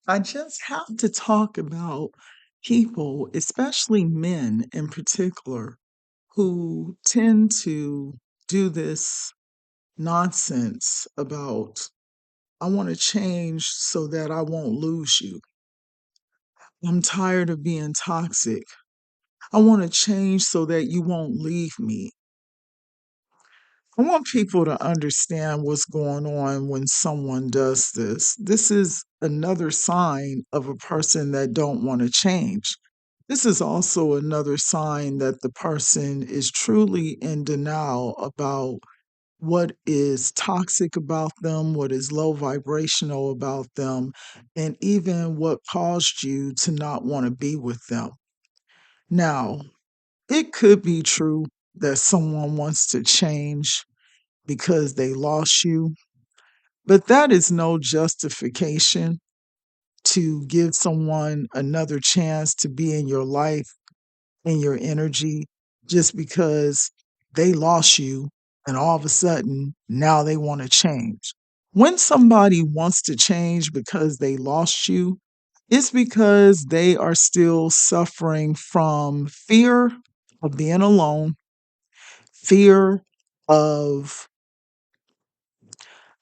I just have to talk about people, especially men in particular, who tend to do this nonsense about, I want to change so that I won't lose you. I'm tired of being toxic. I want to change so that you won't leave me. I want people to understand what's going on when someone does this. This is another sign of a person that don't want to change. This is also another sign that the person is truly in denial about what is toxic about them, what is low vibrational about them, and even what caused you to not want to be with them. Now, it could be true that someone wants to change because they lost you. But that is no justification to give someone another chance to be in your life, in your energy, just because they lost you and all of a sudden now they want to change. When somebody wants to change because they lost you, it's because they are still suffering from fear of being alone, fear of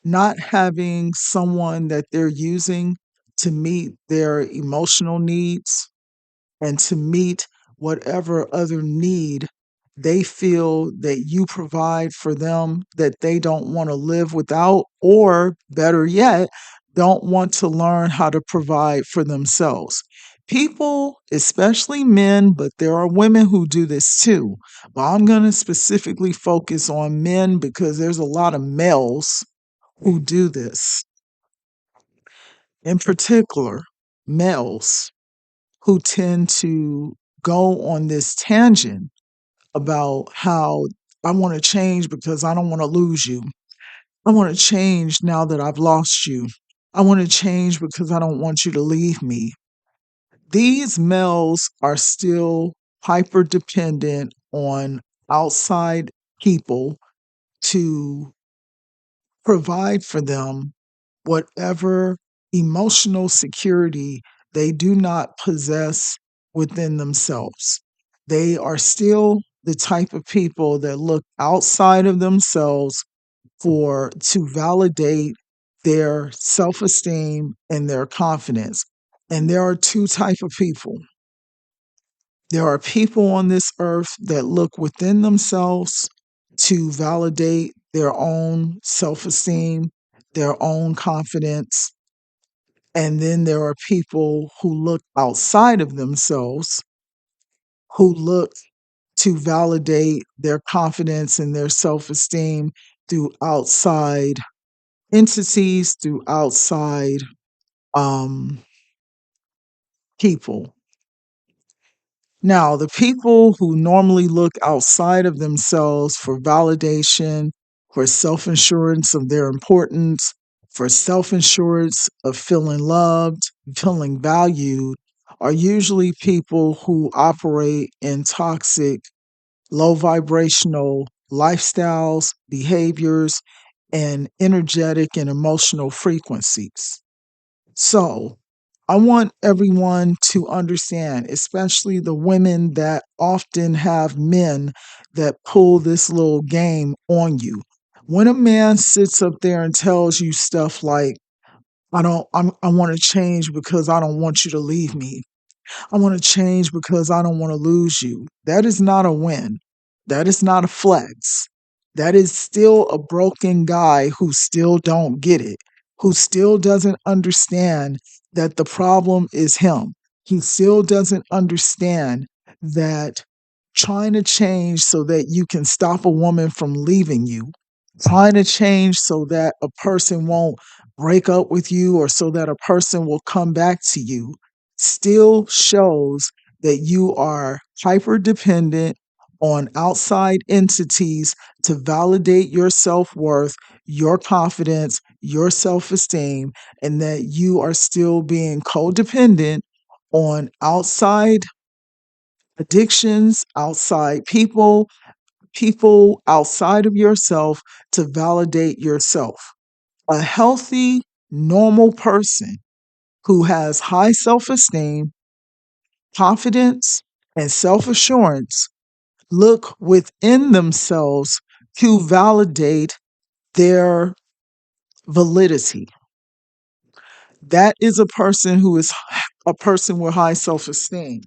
not having someone that they're using to meet their emotional needs and to meet whatever other need they feel that you provide for them that they don't want to live without, or better yet, don't want to learn how to provide for themselves. People, especially men, but there are women who do this too. But I'm going to specifically focus on men because there's a lot of males who do this, in particular, males who tend to go on this tangent about how I want to change because I don't want to lose you. I want to change now that I've lost you. I want to change because I don't want you to leave me. These males are still hyper dependent on outside people to provide for them whatever emotional security they do not possess within themselves. They are still the type of people that look outside of themselves for to validate their self-esteem and their confidence. And there are two type of people. There are people on this earth that look within themselves to validate their own self-esteem, their own confidence. And then there are people who look outside of themselves, who look to validate their confidence and their self esteem through outside entities, through outside um, people. Now, the people who normally look outside of themselves for validation, for self assurance of their importance, for self assurance of feeling loved, feeling valued, are usually people who operate in toxic, low vibrational lifestyles, behaviors, and energetic and emotional frequencies. So, I want everyone to understand, especially the women that often have men that pull this little game on you. When a man sits up there and tells you stuff like, I want to change because I don't want you to leave me. I want to change because I don't want to lose you. That is not a win. That is not a flex. That is still a broken guy who still don't get it, who still doesn't understand that the problem is him. He still doesn't understand that trying to change so that you can stop a woman from leaving you, trying to change so that a person won't break up with you or so that a person will come back to you, still shows that you are hyper dependent on outside entities to validate your self worth, your confidence, your self esteem, and that you are still being codependent on outside addictions, outside people, people outside of yourself to validate yourself. A healthy normal person who has high self esteem, confidence, and self assurance look within themselves to validate their validity. That is a person who is a person with high self esteem.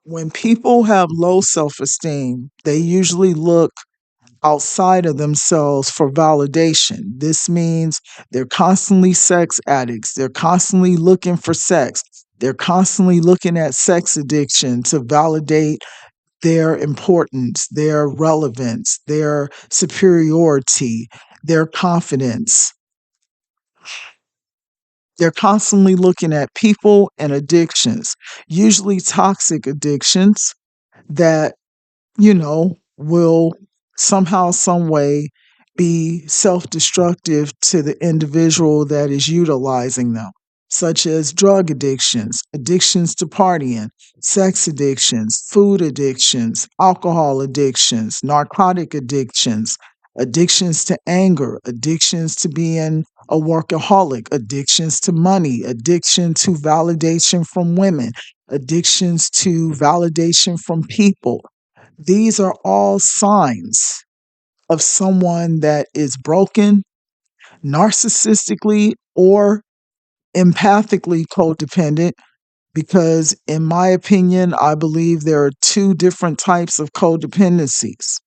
When people have low self esteem, they usually look outside of themselves for validation. This means they're constantly sex addicts, they're constantly looking for sex, they're constantly looking at sex addiction to validate their importance, their relevance, their superiority, their confidence. They're constantly looking at people and addictions, usually toxic addictions that, will somehow, some way be self-destructive to the individual that is utilizing them, such as drug addictions, addictions to partying, sex addictions, food addictions, alcohol addictions, narcotic addictions, addictions to anger, addictions to being a workaholic, addictions to money, addiction to validation from women, addictions to validation from people. These are all signs of someone that is broken, narcissistically or empathically codependent, because, in my opinion, I believe there are two different types of codependencies.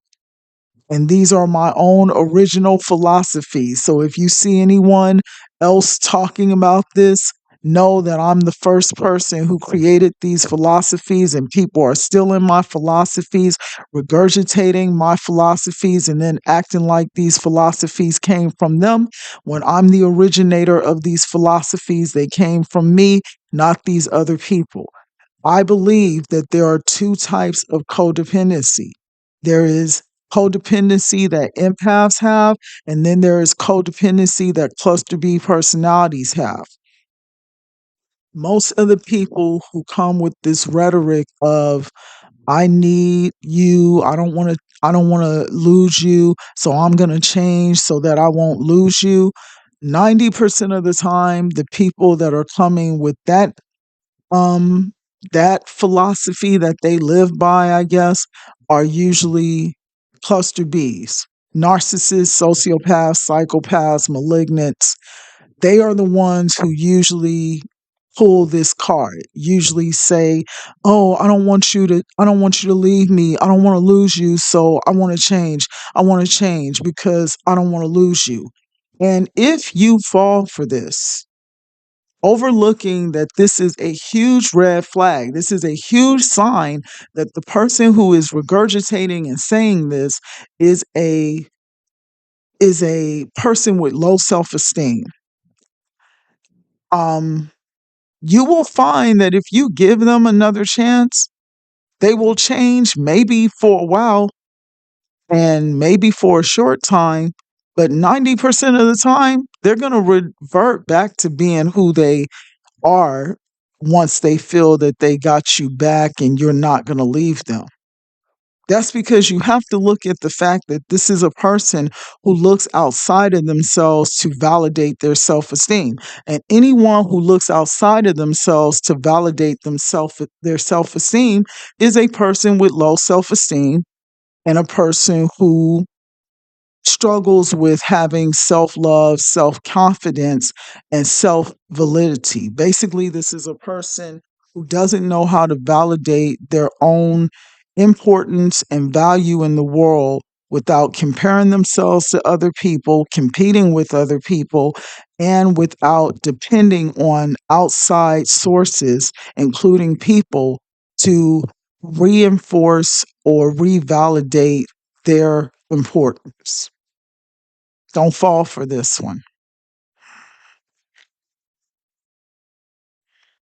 And these are my own original philosophies. So if you see anyone else talking about this, know that I'm the first person who created these philosophies, and people are still in my philosophies, regurgitating my philosophies, and then acting like these philosophies came from them. When I'm the originator of these philosophies, they came from me, not these other people. I believe that there are two types of codependency. There is codependency that empaths have, and then there is codependency that cluster B personalities have. Most of the people who come with this rhetoric of I need you, I don't want to lose you, so I'm going to change so that I won't lose you. 90% of the time, the people that are coming with um that philosophy that they live by, I guess, are usually cluster Bs, narcissists, sociopaths, psychopaths, malignants. They are the ones who usually pull this card, usually say, "Oh, I don't want you to leave me. I don't want to lose you, so I want to change. I want to change because I don't want to lose you." And if you fall for this, overlooking that this is a huge red flag. This is a huge sign that the person who is regurgitating and saying this is a person with low self-esteem. Um, you will find that if you give them another chance, they will change, maybe for a while and maybe for a short time, but 90% of the time, they're going to revert back to being who they are once they feel that they got you back and you're not going to leave them. That's because you have to look at the fact that this is a person who looks outside of themselves to validate their self esteem. And anyone who looks outside of themselves to validate their self esteem is a person with low self esteem and a person who struggles with having self love, self confidence, and self validity. Basically, this is a person who doesn't know how to validate their own importance and value in the world without comparing themselves to other people, competing with other people, and without depending on outside sources, including people, to reinforce or revalidate their importance. Don't fall for this one.